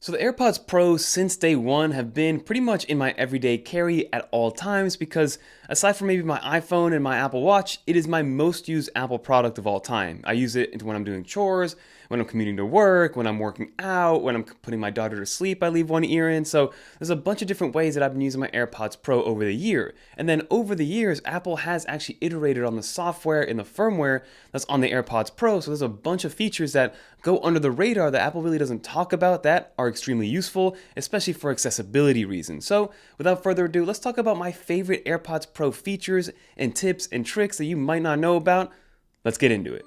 So the AirPods Pro since day one have been pretty much in my everyday carry at all times because aside from maybe my iPhone and my Apple Watch, it is my most used Apple product of all time. I use it when I'm doing chores, when I'm commuting to work, when I'm working out, when I'm putting my daughter to sleep, I leave one ear in. So there's a bunch of different ways that I've been using my AirPods Pro over the year. And then over the years, Apple has actually iterated on the software and the firmware that's on the AirPods Pro. So there's a bunch of features that go under the radar that Apple really doesn't talk about that are extremely useful, especially for accessibility reasons. So without further ado, let's talk about my favorite AirPods Pro features and tips and tricks that you might not know about. Let's get into it.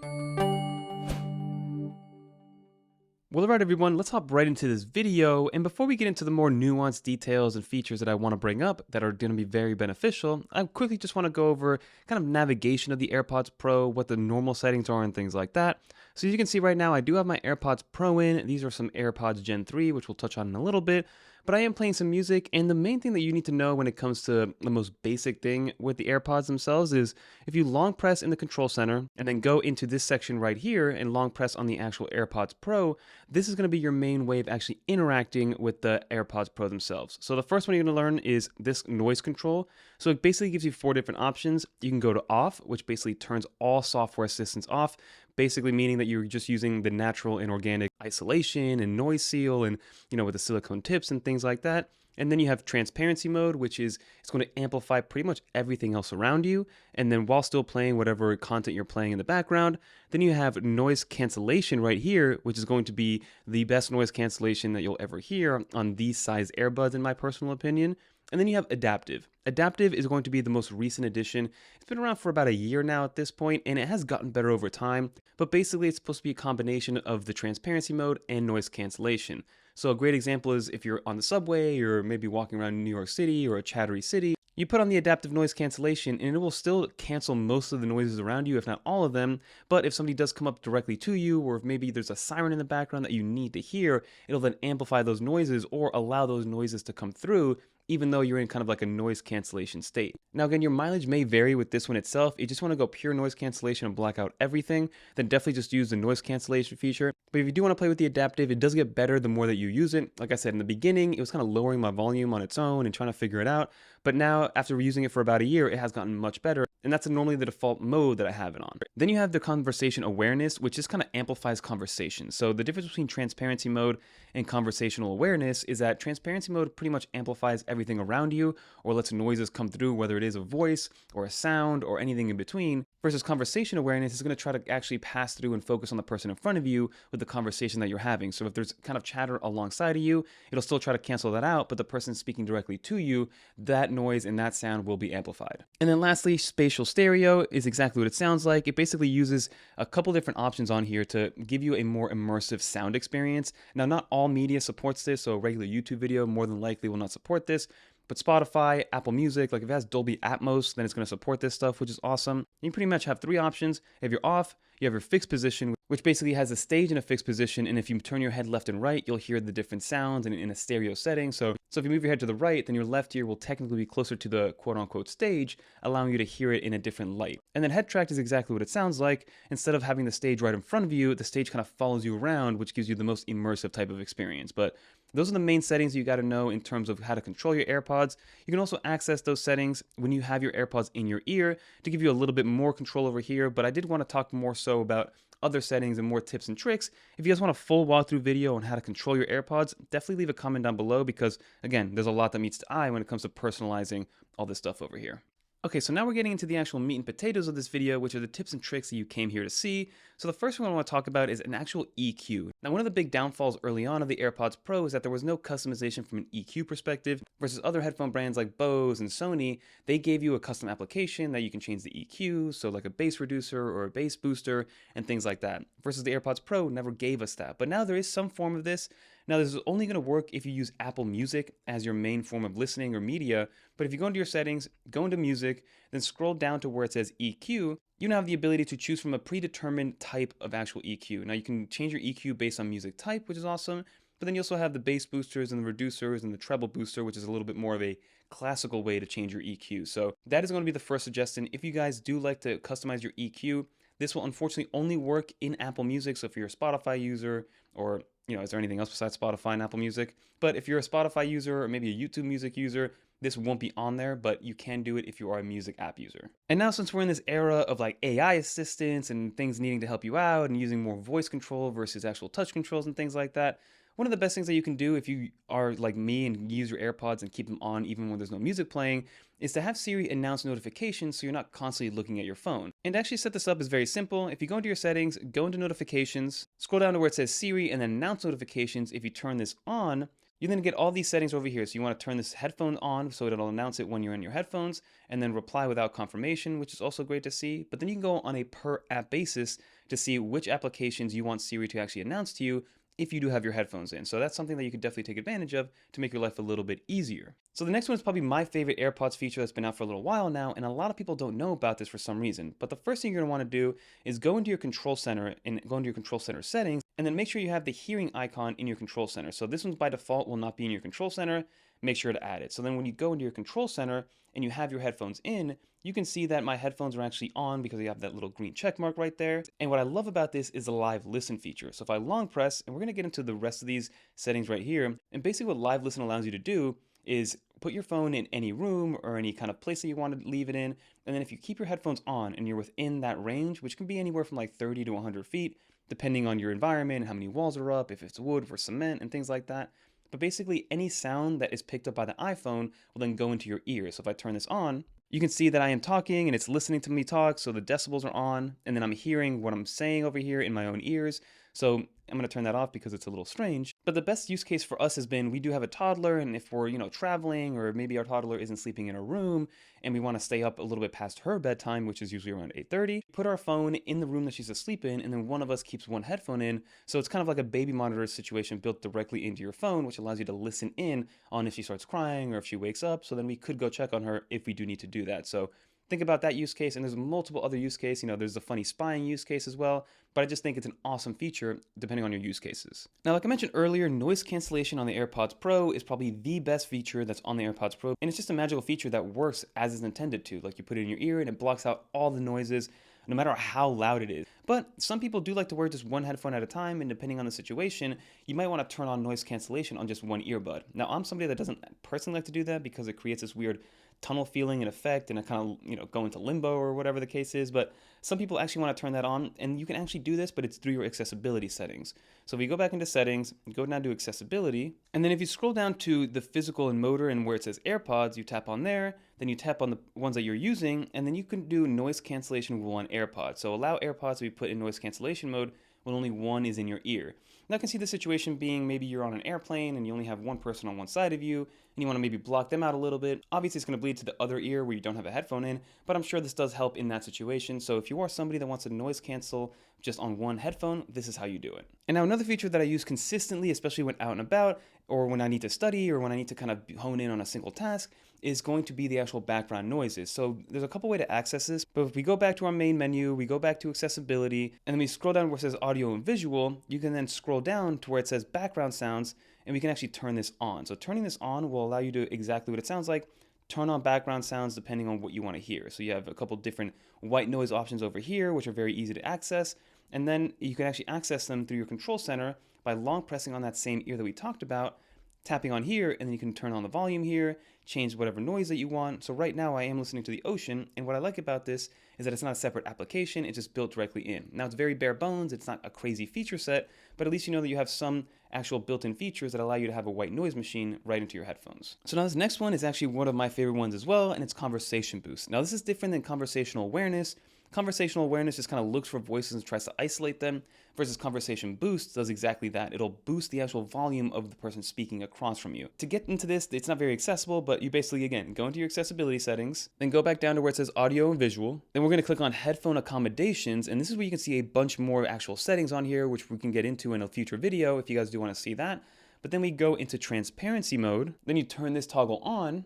Well, alright everyone, let's hop right into this video, and before we get into the more nuanced details and features that I want to bring up that are going to be very beneficial, I quickly just want to go over kind of navigation of the AirPods Pro, what the normal settings are and things like that. So as you can see right now, I do have my AirPods Pro in. These are some AirPods Gen 3, which we'll touch on in a little bit. But I am playing some music, and the main thing that you need to know when it comes to the most basic thing with the AirPods themselves is if you long press in the control center and then go into this section right here and long press on the actual AirPods Pro, this is going to be your main way of actually interacting with the AirPods Pro themselves. So the first one you're going to learn is this noise control. So it basically gives you 4 different options. You can go to off, which basically turns all software assistants off, basically meaning that you're just using the natural and organic isolation and noise seal and, with the silicone tips and things like that. And then you have transparency mode, which is it's going to amplify pretty much everything else around you. And then while still playing whatever content you're playing in the background, then you have noise cancellation right here, which is going to be the best noise cancellation that you'll ever hear on these size earbuds, in my personal opinion. And then you have adaptive. Adaptive is going to be the most recent addition. It's been around for about a year now at this point, and it has gotten better over time. But basically, it's supposed to be a combination of the transparency mode and noise cancellation. So a great example is if you're on the subway or maybe walking around New York City or a chattery city, you put on the adaptive noise cancellation and it will still cancel most of the noises around you, if not all of them. But if somebody does come up directly to you, or if maybe there's a siren in the background that you need to hear, it'll then amplify those noises or allow those noises to come through, even though you're in kind of like a noise cancellation state. Now again, your mileage may vary with this one itself. If you just want to go pure noise cancellation and black out everything, then definitely just use the noise cancellation feature. But if you do want to play with the adaptive, it does get better the more that you use it. Like I said, in the beginning, it was kind of lowering my volume on its own and trying to figure it out. But now, after using it for about a year, it has gotten much better. And that's normally the default mode that I have it on. Then you have the conversation awareness, which just kind of amplifies conversation. So the difference between transparency mode and conversational awareness is that transparency mode pretty much amplifies everything around you or lets noises come through, whether it is a voice or a sound or anything in between, versus conversation awareness is going to try to actually pass through and focus on the person in front of you with the conversation that you're having. So if there's kind of chatter alongside of you, it'll still try to cancel that out, but the person speaking directly to you, that noise and that sound will be amplified. And then lastly, Spatial Stereo is exactly what it sounds like. It basically uses a couple different options on here to give you a more immersive sound experience. Now, not all media supports this, so a regular YouTube video more than likely will not support this. But Spotify, Apple Music, like if it has Dolby Atmos, then it's going to support this stuff, which is awesome. You pretty much have 3 options. If you're off, you have your fixed position, which basically has a stage in a fixed position, and if you turn your head left and right, you'll hear the different sounds in a stereo setting. So if you move your head to the right, then your left ear will technically be closer to the quote-unquote stage, allowing you to hear it in a different light. And then head tracked is exactly what it sounds like. Instead of having the stage right in front of you, the stage kind of follows you around, which gives you the most immersive type of experience. But those are the main settings you got to know in terms of how to control your AirPods. You can also access those settings when you have your AirPods in your ear to give you a little bit more control over here, but I did want to talk more so about other settings and more tips and tricks. If you guys want a full walkthrough video on how to control your AirPods, definitely leave a comment down below because, again, there's a lot that meets the eye when it comes to personalizing all this stuff over here. Okay, so now we're getting into the actual meat and potatoes of this video, which are the tips and tricks that you came here to see. So the first one I want to talk about is an actual EQ. Now, one of the big downfalls early on of the AirPods Pro is that there was no customization from an EQ perspective versus other headphone brands like Bose and Sony. They gave you a custom application that you can change the EQ, so like a bass reducer or a bass booster and things like that. Versus the AirPods Pro never gave us that. But now there is some form of this. Now, this is only going to work if you use Apple Music as your main form of listening or media, but if you go into your settings, go into music, then scroll down to where it says EQ, you now have the ability to choose from a predetermined type of actual EQ. Now, you can change your EQ based on music type, which is awesome, but then you also have the bass boosters and the reducers and the treble booster, which is a little bit more of a classical way to change your EQ. So that is going to be the first suggestion. If you guys do like to customize your EQ, this will unfortunately only work in Apple Music. So if you're a Spotify user or is there anything else besides Spotify and Apple Music? But if you're a Spotify user or maybe a YouTube Music user, this won't be on there, but you can do it if you are a music app user. And now, since we're in this era of like AI assistants and things needing to help you out and using more voice control versus actual touch controls and things like that, one of the best things that you can do if you are like me and use your AirPods and keep them on even when there's no music playing is to have Siri announce notifications so you're not constantly looking at your phone. And to actually set this up is very simple. If you go into your settings, go into notifications, scroll down to where it says Siri and then announce notifications. If you turn this on, you then get all these settings over here. So you want to turn this headphone on so it'll announce it when you're in your headphones, and then reply without confirmation, which is also great to see. But then you can go on a per app basis to see which applications you want Siri to actually announce to you if you do have your headphones in. So that's something that you could definitely take advantage of to make your life a little bit easier. So the next one is probably my favorite AirPods feature that's been out for a little while now, and a lot of people don't know about this for some reason. But the first thing you're gonna wanna do is go into your control center and go into your control center settings, and then make sure you have the hearing icon in your control center. So this one by default will not be in your control center. Make sure to add it. So then when you go into your control center and you have your headphones in, you can see that my headphones are actually on because you have that little green check mark right there. And what I love about this is the live listen feature. So if I long press, and we're gonna get into the rest of these settings right here, and basically what live listen allows you to do is put your phone in any room or any kind of place that you want to leave it in. And then if you keep your headphones on and you're within that range, which can be anywhere from like 30 to 100 feet, depending on your environment, how many walls are up, if it's wood or cement and things like that. But basically any sound that is picked up by the iPhone will then go into your ears. So if I turn this on, you can see that I am talking and it's listening to me talk, so the decibels are on, and then I'm hearing what I'm saying over here in my own ears. So I'm gonna turn that off because it's a little strange. But the best use case for us has been, we do have a toddler, and if we're, traveling, or maybe our toddler isn't sleeping in a room, and we wanna stay up a little bit past her bedtime, which is usually around 8:30, put our phone in the room that she's asleep in, and then one of us keeps one headphone in. So it's kind of like a baby monitor situation built directly into your phone, which allows you to listen in on if she starts crying or if she wakes up. So then we could go check on her if we do need to do that. So think about that use case, and there's multiple other use cases. There's the funny spying use case as well, but I just think it's an awesome feature depending on your use cases. Now, like I mentioned earlier, noise cancellation on the AirPods Pro is probably the best feature that's on the AirPods Pro, and it's just a magical feature that works as it's intended to. Like, you put it in your ear and it blocks out all the noises, no matter how loud it is. But some people do like to wear just one headphone at a time, and depending on the situation, you might want to turn on noise cancellation on just one earbud. Now, I'm somebody that doesn't personally like to do that because it creates this weird tunnel feeling and effect, and I kind of go into limbo or whatever the case is. But some people actually want to turn that on, and you can actually do this, but it's through your accessibility settings. So if you go back into settings, go down to accessibility, and then if you scroll down to the physical and motor and where it says AirPods, you tap on there, then you tap on the ones that you're using, and then you can do noise cancellation rule on AirPods. So allow AirPods to be put in noise cancellation mode when only one is in your ear. Now, I can see the situation being maybe you're on an airplane and you only have one person on one side of you, and you want to maybe block them out a little bit. Obviously, it's going to bleed to the other ear where you don't have a headphone in, but I'm sure this does help in that situation. So if you are somebody that wants to noise cancel just on one headphone, this is how you do it. And now another feature that I use consistently, especially when out and about, or when I need to study, or when I need to kind of hone in on a single task, is going to be the actual background noises. So there's a couple ways to access this, but if we go back to our main menu, we go back to accessibility, and then we scroll down where it says audio and visual, you can then scroll down to where it says background sounds, and we can actually turn this on. So turning this on will allow you to exactly what it sounds like, turn on background sounds depending on what you want to hear. So you have a couple different white noise options over here, which are very easy to access, and then you can actually access them through your control center by long pressing on that same ear that we talked about, tapping on here, and then you can turn on the volume here, change whatever noise that you want. So right now I am listening to the ocean, and what I like about this is that it's not a separate application, it's just built directly in. Now, it's very bare bones, it's not a crazy feature set, but at least you know that you have some actual built-in features that allow you to have a white noise machine right into your headphones. So now this next one is actually one of my favorite ones as well, and it's Conversation Boost. Now, this is different than conversational awareness. Conversational awareness just kind of looks for voices and tries to isolate them, versus Conversation Boost does exactly that. It'll boost the actual volume of the person speaking across from you. To get into this, it's not very accessible, but you basically, again, go into your accessibility settings, then go back down to where it says audio and visual. Then we're going to click on headphone accommodations, and this is where you can see a bunch more actual settings on here, which we can get into in a future video if you guys do want to see that. But then we go into transparency mode, then you turn this toggle on,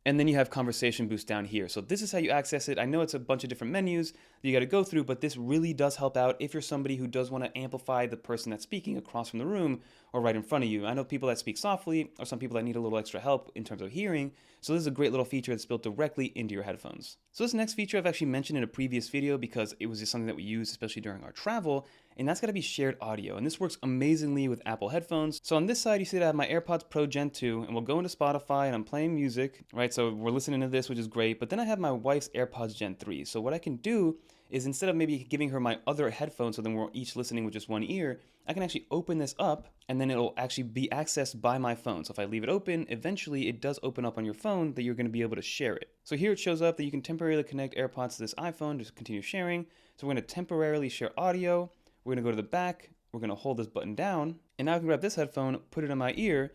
and then you have Conversation Boost down here. So this is how you access it. I know it's a bunch of different menus that you got to go through, but this really does help out if you're somebody who does want to amplify the person that's speaking across from the room or right in front of you. I know people that speak softly, or some people that need a little extra help in terms of hearing. So this is a great little feature that's built directly into your headphones. So this next feature I've actually mentioned in a previous video because it was just something that we use, especially during our travel, and that's gotta be shared audio. And this works amazingly with Apple headphones. So on this side, you see that I have my AirPods Pro Gen 2, and we'll go into Spotify and I'm playing music, right? So we're listening to this, which is great. But then I have my wife's AirPods Gen 3. So what I can do is instead of maybe giving her my other headphones, so then we're each listening with just one ear, I can actually open this up and then it'll actually be accessed by my phone. So if I leave it open, eventually it does open up on your phone that you're gonna be able to share it. So here it shows up that you can temporarily connect AirPods to this iPhone to continue sharing. So we're gonna temporarily share audio. We're gonna go to the back. We're gonna hold this button down. And now I can grab this headphone, put it in my ear,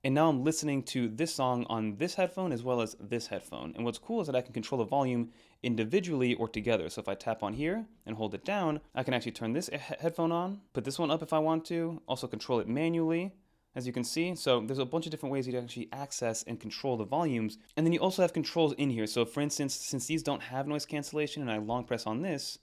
and now I'm listening to this song on this headphone as well as this headphone. And what's cool is that I can control the volume individually or together. So if I tap on here and hold it down, I can actually turn this headphone on, put this one up if I want to, also control it manually, as you can see. So there's a bunch of different ways you can actually access and control the volumes. And then you also have controls in here. So for instance, since these don't have noise cancellation and I long press on this,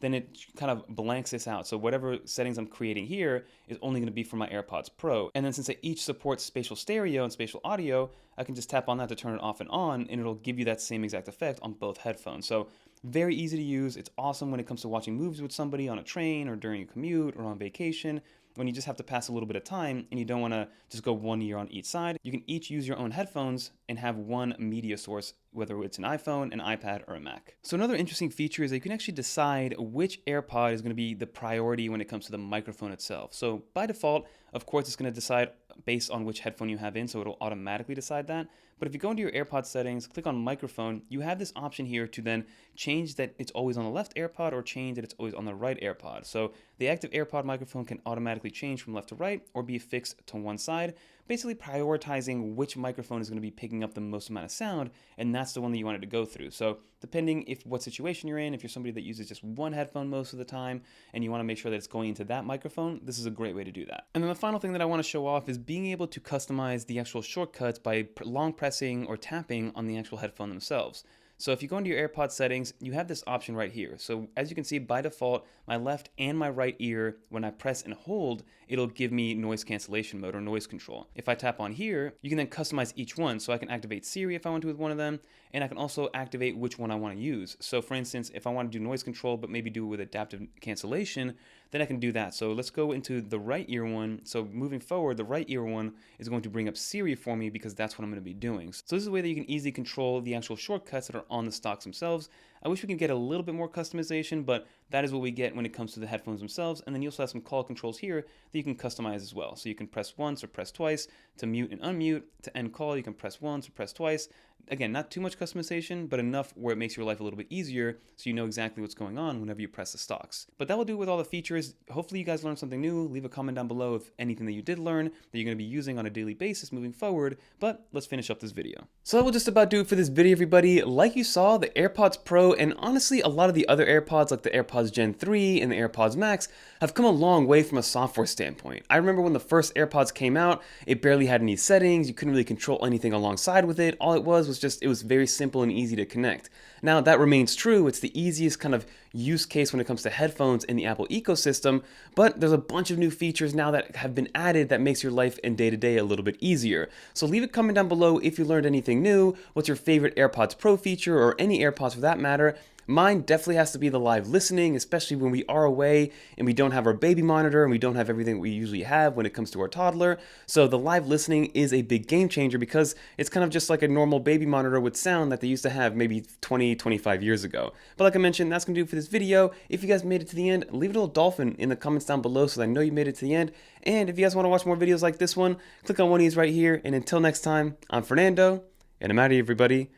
then it kind of blanks this out. So whatever settings I'm creating here is only going to be for my AirPods Pro. And then since they each support spatial stereo and spatial audio, I can just tap on that to turn it off and on, and it'll give you that same exact effect on both headphones. So very easy to use. It's awesome when it comes to watching movies with somebody on a train or during a commute or on vacation, when you just have to pass a little bit of time and you don't want to just go one ear on each side. You can each use your own headphones and have one media source, whether it's an iPhone, an iPad, or a Mac. So another interesting feature is that you can actually decide which AirPod is going to be the priority when it comes to the microphone itself. So by default, of course, it's going to decide based on which headphone you have in, so it'll automatically decide that. But if you go into your AirPod settings, click on microphone, you have this option here to then change that it's always on the left AirPod or change that it's always on the right AirPod. So the active AirPod microphone can automatically change from left to right or be fixed to one side, basically prioritizing which microphone is going to be picking up the most amount of sound, and that's the one that you wanted to go through. So depending if what situation you're in, if you're somebody that uses just one headphone most of the time and you want to make sure that it's going into that microphone, this is a great way to do that. And then the final thing that I want to show off is being able to customize the actual shortcuts by long pressing or tapping on the actual headphone themselves. So if you go into your AirPod settings, you have this option right here. So as you can see, by default, my left and my right ear, when I press and hold, it'll give me noise cancellation mode or noise control. If I tap on here, you can then customize each one. So I can activate Siri if I want to with one of them, and I can also activate which one I want to use. So for instance, if I want to do noise control, but maybe do it with adaptive cancellation, then I can do that. So let's go into the right ear one. So moving forward, the right ear one is going to bring up Siri for me because that's what I'm going to be doing. So this is a way that you can easily control the actual shortcuts that are on the stocks themselves. I wish we could get a little bit more customization, but that is what we get when it comes to the headphones themselves. And then you also have some call controls here that you can customize as well. So you can press once or press twice to mute and unmute. To end call, you can press once or press twice. Again, not too much customization, but enough where it makes your life a little bit easier so you know exactly what's going on whenever you press the stocks. But that will do it with all the features. Hopefully you guys learned something new. Leave a comment down below if anything that you did learn that you're going to be using on a daily basis moving forward. But let's finish up this video. So that will just about do it for this video, everybody. Like you saw, the AirPods Pro and honestly a lot of the other AirPods like the AirPods Gen 3 and the AirPods Max have come a long way from a software standpoint. I remember when the first AirPods came out, it barely had any settings. You couldn't really control anything alongside with it. All it was just, it was very simple and easy to connect. Now that remains true. It's the easiest kind of use case when it comes to headphones in the Apple ecosystem, but there's a bunch of new features now that have been added that makes your life and day-to-day a little bit easier. So leave a comment down below if you learned anything new, what's your favorite AirPods Pro feature or any AirPods for that matter. Mine definitely has to be the live listening, especially when we are away and we don't have our baby monitor and we don't have everything we usually have when it comes to our toddler. So the live listening is a big game changer because it's kind of just like a normal baby monitor with sound that they used to have maybe 20, 25 years ago. But like I mentioned, that's going to do it for this video. If you guys made it to the end, leave a little dolphin in the comments down below so that I know you made it to the end. And if you guys want to watch more videos like this one, click on one of these right here. And until next time, I'm Fernando, and I'm out of here, everybody.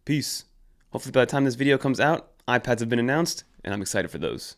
Peace. Hopefully by the time this video comes out, iPads have been announced, and I'm excited for those.